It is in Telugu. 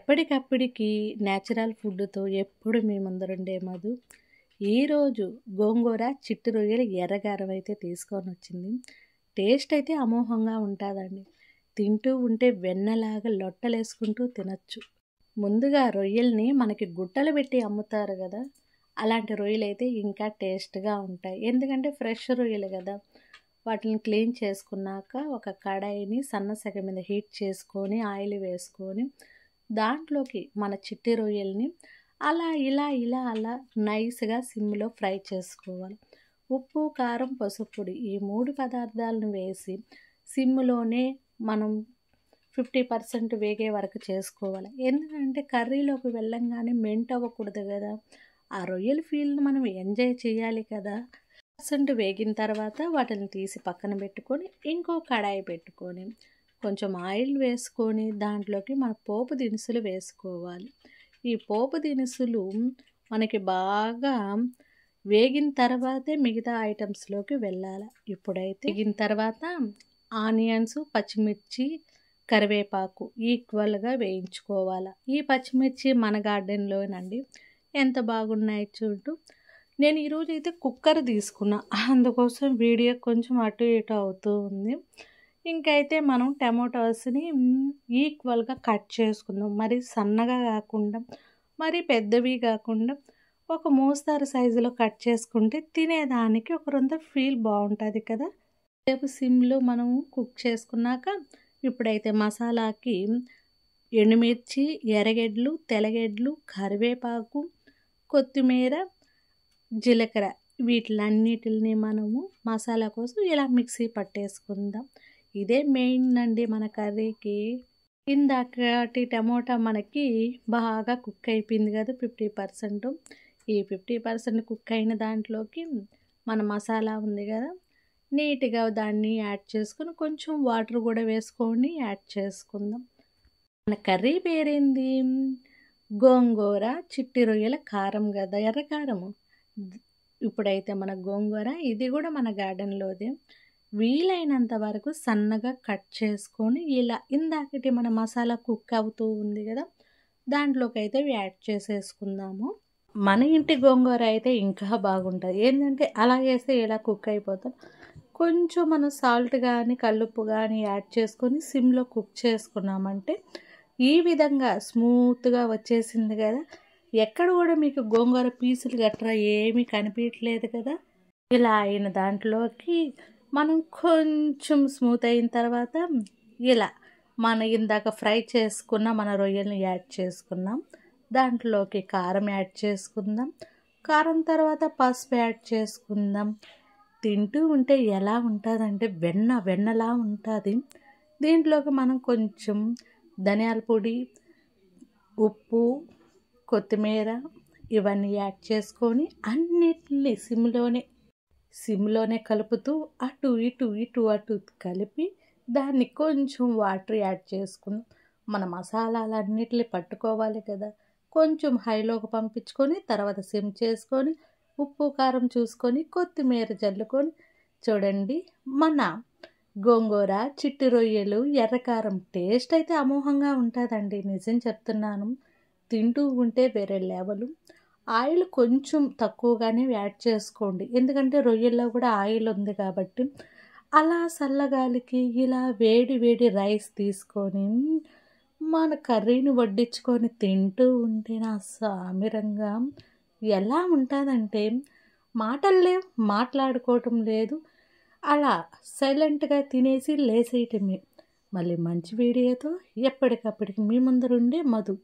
ఎప్పటికప్పటికి నేచురల్ ఫుడ్‌తో ఎప్పుడు మీ ముందరుండే మధు. ఈరోజు గోంగూర, చిట్టి రొయ్యలు, ఎర్రగారం అయితే తీసుకొనొచ్చింది. టేస్ట్ అయితే అమోఘంగా ఉంటాదండి. తింటూ ఉంటే వెన్నలాగా లొట్టలేసుకుంటూ తినొచ్చు. ముందుగా రొయ్యల్ని మనకి గుట్టలు పెట్టి అమ్ముతారు గదా! అలాంటి రొయ్యలైతే ఇంకా టేస్ట్‌గా ఉంటాయి. ఎందుకంటే ఫ్రెష్ రొయ్యలు గదా! వాటిని క్లీన్ చేసుకున్నాక ఒక కడాయిని సన్న సెగ మీద హీట్ చేసుకొని, ఆయిల్ వేసుకొని, దాంట్లోకి మన చిట్టి రొయ్యల్ని అలా నైస్‌గా సిమ్‌లో ఫ్రై చేసుకోవాలి. ఉప్పు, కారం, పసుపు పొడి ఈ 3 పదార్థాలను వేసి సిమ్‌లోనే మనం 50% వేగే వరకు చేసుకోవాలి. ఎందుకంటే కర్రీలోకి వెళ్ళంగానే మెంట్ అవ్వకూడదు గదా! ఆ రొయ్యల ఫీల్‌ని మనం ఎంజాయ్ చేయాలి కదా! పర్సెంట్ వేగిన తర్వాత వాటిని తీసి పక్కన పెట్టుకొని, ఇంకో కడాయి పెట్టుకొని, కొంచెం ఆయిల్ వేసుకొని, దాంట్లోకి మన పోపు దినుసులు వేసుకోవాలి. ఈ పోపు దినుసులు మనకి బాగా వేగిన తర్వాతే మిగతా ఐటమ్స్‌లోకి వెళ్ళాలి. ఇప్పుడైతే వేగిన తర్వాత ఆనియన్స్, పచ్చిమిర్చి, కరివేపాకు ఈక్వల్‌గా వేయించుకోవాలి. ఈ పచ్చిమిర్చి మన గార్డెన్‌లోనండి. ఎంత బాగున్నాయి చూడు. నేను ఈరోజైతే కుక్కర్ తీసుకున్నా. అందుకోసం వీడియో కొంచెం అటు ఇటు అవుతూ ఉంది. ఇంకైతే మనం టమోటాస్‌ని ఈక్వల్‌గా కట్ చేసుకుందాం. మరి సన్నగా కాకుండా, మరి పెద్దవి కాకుండా ఒక మోస్తరు సైజులో కట్ చేసుకుంటే తినేదానికి ఒక రొంత ఫీల్ బాగుంటుంది కదా! సేపు సిమ్‌లో మనం కుక్ చేసుకున్నాక ఇప్పుడైతే మసాలాకి ఎండుమిర్చి, ఎర్రగడ్డలు, తెల్లగడ్డలు, కరివేపాకు, కొత్తిమీర, జీలకర్ర వీటిలన్నిటిని మనము మసాలా కోసం ఇలా మిక్సీ పట్టేసుకుందాం. ఇదే మెయిన్ అండి మన కర్రీకి. ఇందాకటి టమోటా మనకి బాగా కుక్ అయిపోయింది కదా 50%. ఈ 50% కుక్ అయిన దాంట్లోకి మన మసాలా ఉంది కదా, నీట్‌గా దాన్ని యాడ్ చేసుకొని కొంచెం వాటర్ కూడా వేసుకొని యాడ్ చేసుకుందాం. మన కర్రీ పేరేంది? గోంగూర చిట్టి రొయ్యల కారం కదా, ఎర్ర కారము. ఇప్పుడైతే మన గోంగూర ఇది కూడా మన గార్డెన్‌లోదే. వీలైనంత వరకు సన్నగా కట్ చేసుకొని ఇలా ఇందాకటి మన మసాలా కుక్ అవుతూ ఉంది కదా, దాంట్లోకైతే యాడ్ చేసేసుకుందాము. మన ఇంటి గోంగూర అయితే ఇంకా బాగుంటుంది. ఏంటంటే అలా చేస్తే ఇలా కుక్ అయిపోతాం. కొంచెం మనం సాల్ట్ కానీ కల్లుప్పు కానీ యాడ్ చేసుకొని సిమ్లో కుక్ చేసుకున్నామంటే ఈ విధంగా స్మూత్గా వచ్చేసింది కదా. ఎక్కడ కూడా మీకు గోంగూర పీసులు గట్రా ఏమీ కనిపించట్లేదు కదా. ఇలా అయిన దాంట్లోకి మనం కొంచెం స్మూత్ అయిన తర్వాత ఇలా మన ఇందాక ఫ్రై చేసుకున్న మన రొయ్యల్ని యాడ్ చేసుకున్నాం. దాంట్లోకి కారం యాడ్ చేసుకుందాం. కారం తర్వాత పసుపు యాడ్ చేసుకుందాం. తింటూ ఉంటే ఎలా ఉంటుందంటే వెన్నలా ఉంటుంది. దీంట్లోకి మనం కొంచెం ధనియాల పొడి, ఉప్పు, కొత్తిమీర ఇవన్నీ యాడ్ చేసుకొని అన్నిటిని సిమ్లోనే కలుపుతూ అటు ఇటు కలిపి దాన్ని కొంచెం వాటర్ యాడ్ చేసుకుందాం. మన మసాలాలన్నిటిని పట్టుకోవాలి కదా. కొంచెం హైలోకి పంపించుకొని తర్వాత సిమ్ చేసుకొని ఉప్పు కారం చూసుకొని కొత్తిమీర జల్లుకొని చూడండి మన గోంగూర చిట్టి రొయ్యలు ఎర్రకారం టేస్ట్ అయితే అమోఘంగా ఉంటుందండి. నిజం చెప్తున్నాను. తింటూ ఉంటే వేరే లెవెల్. ఆయిల్ కొంచెం తక్కువగానే యాడ్ చేసుకోండి. ఎందుకంటే రొయ్యల్లో కూడా ఆయిల్ ఉంది కాబట్టి. అలా చల్లగాలికి ఇలా వేడి రైస్ తీసుకొని మన కర్రీని వడ్డించుకొని తింటూ ఉంటే నా సామిరంగా ఎలా ఉంటుందంటే మాటలు లేవు, మాట్లాడుకోవటం లేదు. అలా సైలెంట్గా తినేసి లేసేయటమే. మళ్ళీ మంచి వీడియోతో ఎప్పటికప్పటికి మీ ముందరుండే మధు.